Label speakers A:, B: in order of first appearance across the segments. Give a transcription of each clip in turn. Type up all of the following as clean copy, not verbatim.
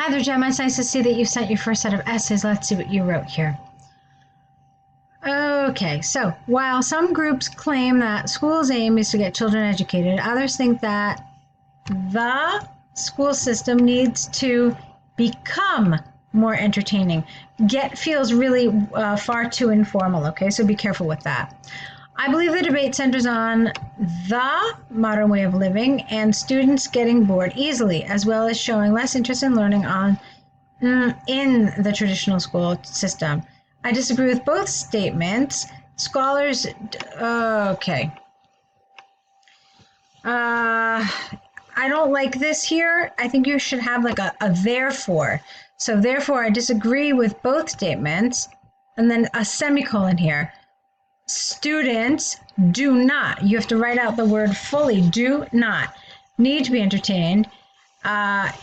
A: Hi there, Gemma. It's nice to see that you sent your first set of essays. Let's see what you wrote here. Okay, so while some groups claim that school's aim is to get children educated, others think that the school system needs to become more entertaining. Get feels really far too informal, okay? So be careful with that. I believe the debate centers on the modern way of living and students getting bored easily, as well as showing less interest in learning in the traditional school system. I disagree with both statements. Scholars, okay. I don't like this here. I think you should have like a therefore. So therefore, I disagree with both statements, and then a semicolon here. Students do not, you have to write out the word fully, do not need to be entertained.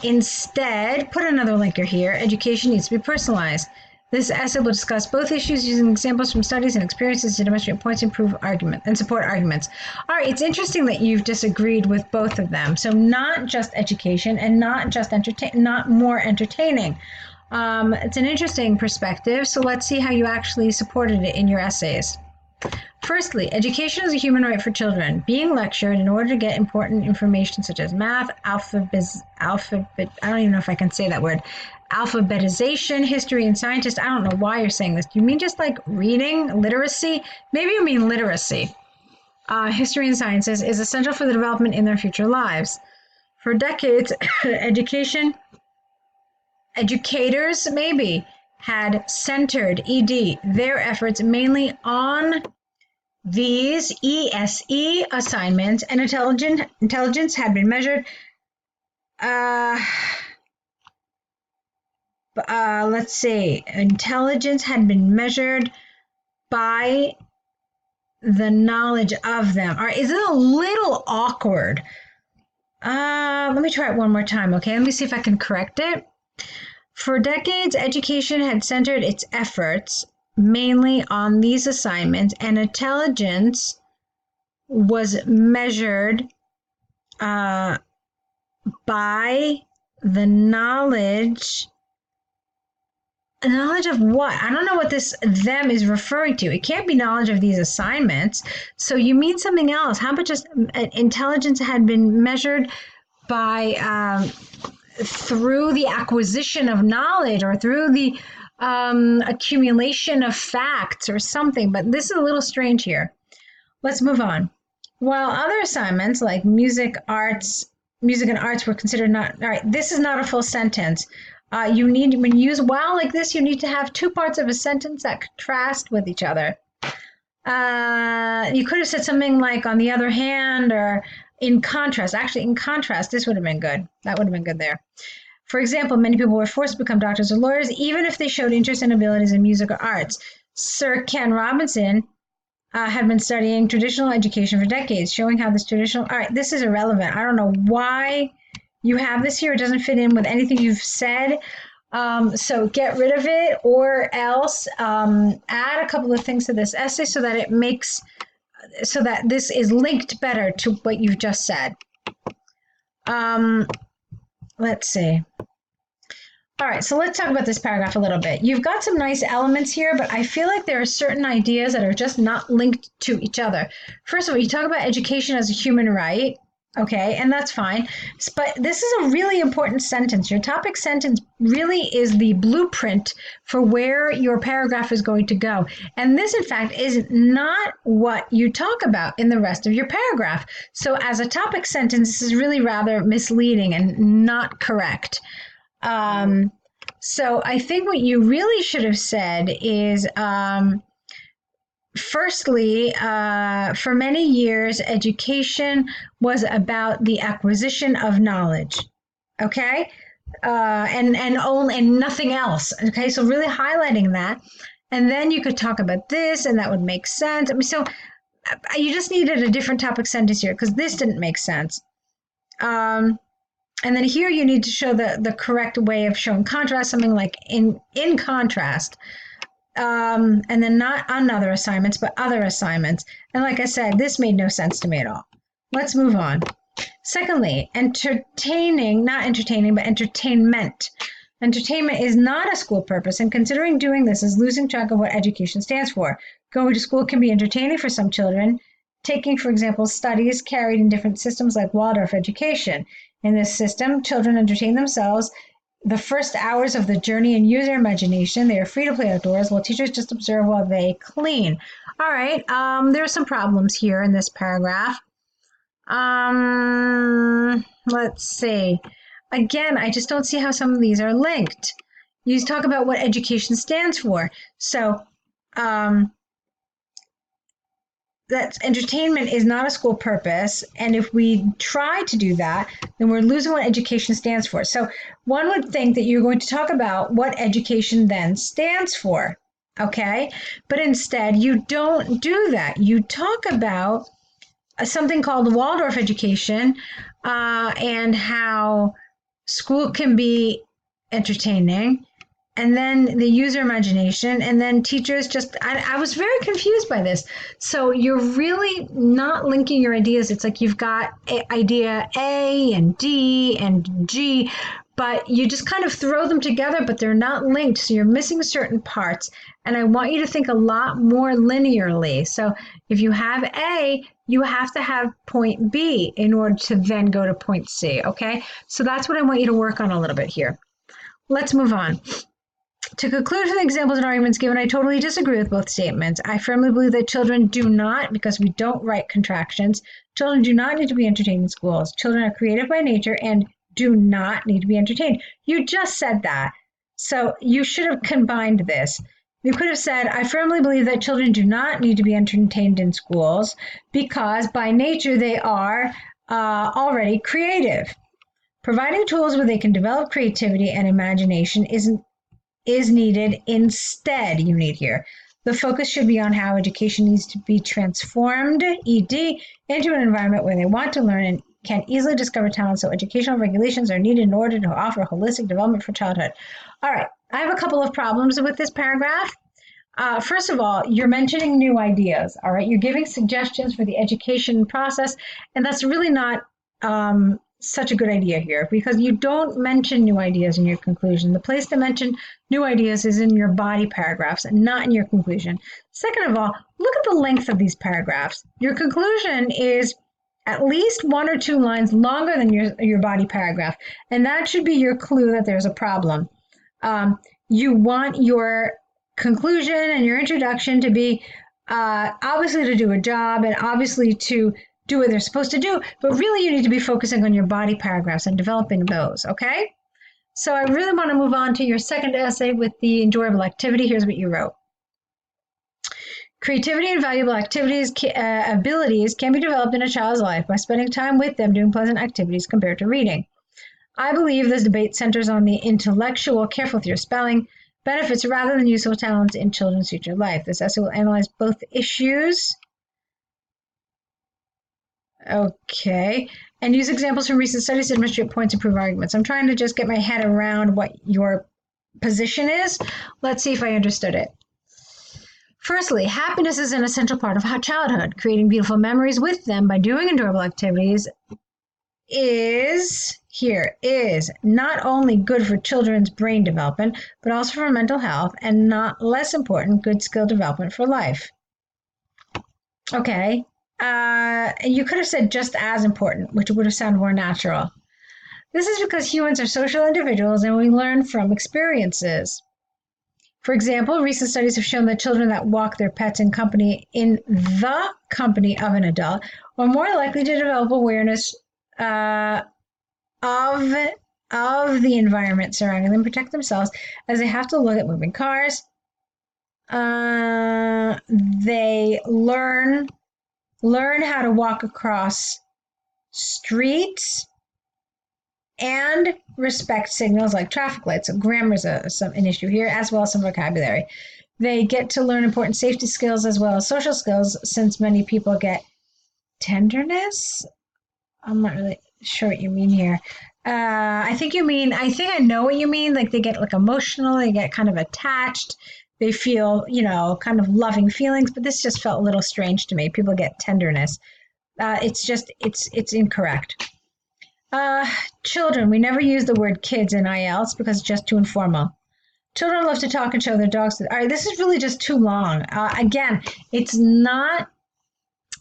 A: Instead, put another linker here, education needs to be personalized. This essay will discuss both issues using examples from studies and experiences to demonstrate points, improve argument, and support arguments. All right, it's interesting that you've disagreed with both of them. So not just education and not just not more entertaining. It's an interesting perspective. So let's see how you actually supported it in your essays. Firstly, education is a human right for children. Being lectured in order to get important information such as math, I don't even know if I can say that word, alphabetization, history, and scientists. I don't know why you're saying this. Do you mean just like reading, literacy? Maybe you mean literacy. History and sciences is essential for the development in their future lives. For decades, educators maybe had centered their efforts mainly on these ESE assignments, and intelligence had been measured. Let's see. Intelligence had been measured by the knowledge of them. All right, is it a little awkward? Let me try it one more time, okay? Let me see if I can correct it. For decades, education had centered its efforts mainly on these assignments, and intelligence was measured by the knowledge of what? I don't know what this them is referring to. It can't be knowledge of these assignments. So you mean something else. How about just intelligence had been measured by through the acquisition of knowledge or through the accumulation of facts or something, but this is a little strange here. Let's move on. While other assignments like music and arts were considered not, all right, this is not a full sentence. You need, when you use while like this, you need to have two parts of a sentence that contrast with each other. You could have said something like on the other hand or in contrast. Actually, in contrast, this would have been good. That would have been good there. For example, many people were forced to become doctors or lawyers, even if they showed interest and abilities in music or arts. Sir Ken Robinson had been studying traditional education for decades, showing how this traditional, all right, this is irrelevant. I don't know why you have this here. It doesn't fit in with anything you've said. So get rid of it, or else add a couple of things to this essay so that it makes, so that this is linked better to what you've just said. Let's see. All right, so let's talk about this paragraph a little bit. You've got some nice elements here, but I feel like there are certain ideas that are just not linked to each other. First of all, you talk about education as a human right, okay, and that's fine. But this is a really important sentence. Your topic sentence really is the blueprint for where your paragraph is going to go. And this, in fact, is not what you talk about in the rest of your paragraph. So as a topic sentence, this is really rather misleading and not correct. So I think what you really should have said is, firstly, for many years, education was about the acquisition of knowledge, okay? And nothing else, okay? So really highlighting that. And then you could talk about this, and that would make sense. I mean, so you just needed a different topic sentence here because this didn't make sense. And then here you need to show the correct way of showing contrast, something like in contrast. And then not on other assignments, but other assignments. And like I said, this made no sense to me at all. Let's move on. Secondly, entertaining, not entertaining, but entertainment. Entertainment is not a school purpose, and considering doing this is losing track of what education stands for. Going to school can be entertaining for some children, taking, for example, studies carried in different systems like Waldorf education. In this system, children entertain themselves the first hours of the journey and use their imagination. They are free to play outdoors while teachers just observe while they clean. All right, there are some problems here in this paragraph. Let's see. Again, I just don't see how some of these are linked. You talk about what education stands for. So that entertainment is not a school purpose. And if we try to do that, then we're losing what education stands for. So one would think that you're going to talk about what education then stands for. Okay? But instead, you don't do that. You talk about something called Waldorf education and how school can be entertaining, and then the user imagination, and then teachers just, I was very confused by this. So you're really not linking your ideas. It's like you've got idea A and D and G, but you just kind of throw them together, but they're not linked. So you're missing certain parts. And I want you to think a lot more linearly. So if you have A, you have to have point B in order to then go to point C, okay? So that's what I want you to work on a little bit here. Let's move on. To conclude from the examples and arguments given, I totally disagree with both statements. I firmly believe that children do not, because we don't write contractions, children do not need to be entertained in schools. Children are creative by nature and do not need to be entertained. You just said that. So you should have combined this. You could have said, I firmly believe that children do not need to be entertained in schools because by nature they are already creative. Providing tools where they can develop creativity and imagination is needed. Instead, you need here. The focus should be on how education needs to be transformed, ED, into an environment where they want to learn and can easily discover talent, so educational regulations are needed in order to offer holistic development for childhood. All right, I have a couple of problems with this paragraph. First of all, you're mentioning new ideas, all right? You're giving suggestions for the education process, and that's really not such a good idea here because you don't mention new ideas in your conclusion. The place to mention new ideas is in your body paragraphs and not in your conclusion. Second of all, look at the length of these paragraphs. Your conclusion is at least 1 or 2 lines longer than your body paragraph, and that should be your clue that there's a problem. You want your conclusion and your introduction to be obviously to do a job and obviously to do what they're supposed to do, but really you need to be focusing on your body paragraphs and developing those, okay? So I really want to move on to your second essay with the enjoyable activity. Here's what you wrote. Creativity and valuable abilities can be developed in a child's life by spending time with them doing pleasant activities compared to reading. I believe this debate centers on the intellectual, careful with your spelling, benefits rather than useful talents in children's future life. This essay will analyze both issues. Okay. And use examples from recent studies to demonstrate points and prove arguments. I'm trying to just get my head around what your position is. Let's see if I understood it. Firstly, happiness is an essential part of childhood. Creating beautiful memories with them by doing enjoyable activities is not only good for children's brain development, but also for mental health, and not less important, good skill development for life. Okay. You could have said just as important, which would have sounded more natural. This is because humans are social individuals and we learn from experiences. For example, recent studies have shown that children that walk their pets in the company of an adult are more likely to develop awareness of the environment surrounding them, protect themselves as they have to look at moving cars. They learn how to walk across streets and respect signals like traffic lights. So grammar is an issue here, as well as some vocabulary. They get to learn important safety skills as well as social skills, since many people get tenderness. I'm not really sure what you mean here. I think I know what you mean. Like they get like emotional, they get kind of attached. They feel, kind of loving feelings, but this just felt a little strange to me. People get tenderness. It's incorrect. Uh, Children, we never use the word kids in IELTS because it's just too informal. Children love to talk and show their dogs. All right, this is really just too long. Again, it's not,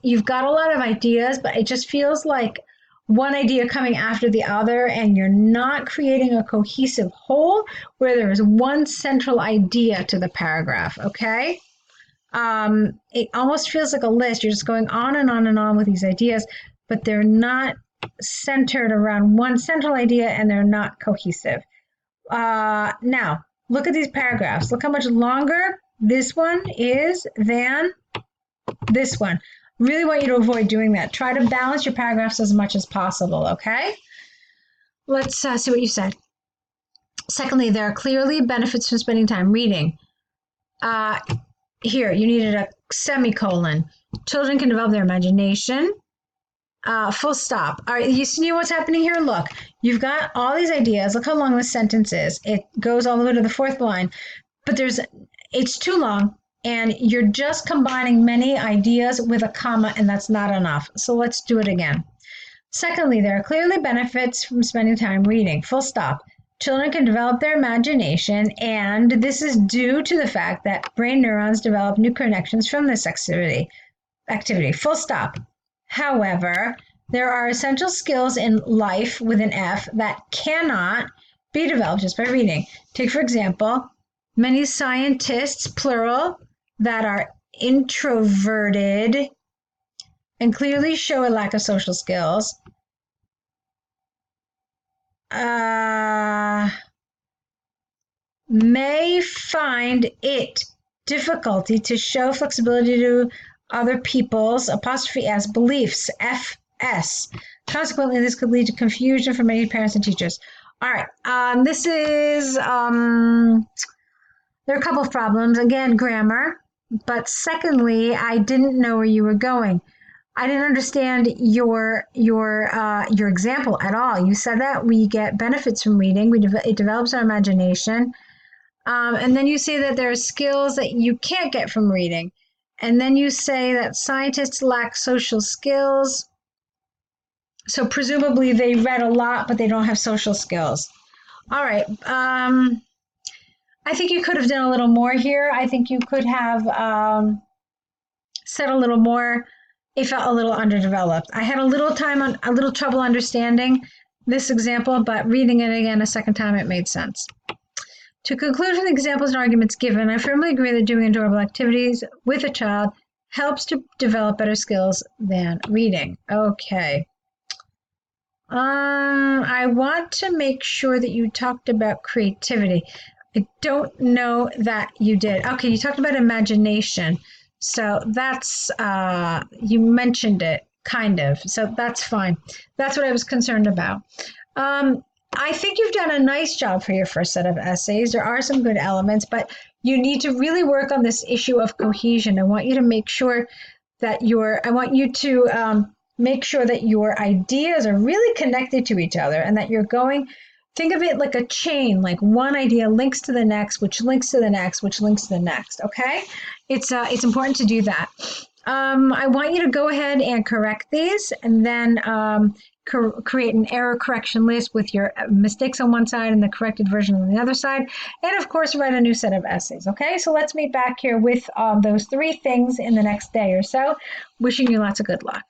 A: you've got a lot of ideas, but it just feels like one idea coming after the other, and you're not creating a cohesive whole where there is one central idea to the paragraph, okay? It almost feels like a list. You're just going on and on and on with these ideas, but they're not centered around one central idea and they're not cohesive. Now, look at these paragraphs. Look how much longer this one is than this one. Really want you to avoid doing that. Try to balance your paragraphs as much as possible, okay? Let's see what you said. Secondly, there are clearly benefits from spending time reading. Here, you needed a semicolon. Children can develop their imagination. Full stop. All right, you see what's happening here? Look, you've got all these ideas. Look how long this sentence is. It goes all the way to the fourth line, but it's too long, and you're just combining many ideas with a comma, and that's not enough. So let's do it again. Secondly, there are clearly benefits from spending time reading. Full stop. Children can develop their imagination, and this is due to the fact that brain neurons develop new connections from this activity. Full stop. However, there are essential skills in life with an F that cannot be developed just by reading. Take, for example, many scientists, plural, that are introverted and clearly show a lack of social skills may find it difficulty to show flexibility to other people's apostrophe S beliefs, FS. Consequently, this could lead to confusion for many parents and teachers. All right, this is, there are a couple of problems. Again, grammar, but secondly, I didn't know where you were going. I didn't understand your example at all. You said that we get benefits from reading. It develops our imagination. And then you say that there are skills that you can't get from reading. And then you say that scientists lack social skills. So presumably they read a lot, but they don't have social skills. All right. I think you could have done a little more here. I think you could have said a little more. It felt a little underdeveloped. I had a little trouble understanding this example, but reading it again a second time, it made sense. To conclude from the examples and arguments given, I firmly agree that doing enjoyable activities with a child helps to develop better skills than reading. Okay. I want to make sure that you talked about creativity. I don't know that you did. Okay, you talked about imagination. So that's, you mentioned it, kind of. So that's fine. That's what I was concerned about. I think you've done a nice job for your first set of essays. There are some good elements, but you need to really work on this issue of cohesion. I want you to make sure that your ideas are really connected to each other, and that you're going, think of it like a chain, like one idea links to the next, which links to the next, which links to the next, okay? It's important to do that. I want you to go ahead and correct these, and then create an error correction list with your mistakes on one side and the corrected version on the other side. And of course, write a new set of essays. Okay, so let's meet back here with those 3 things in the next day or so. Wishing you lots of good luck.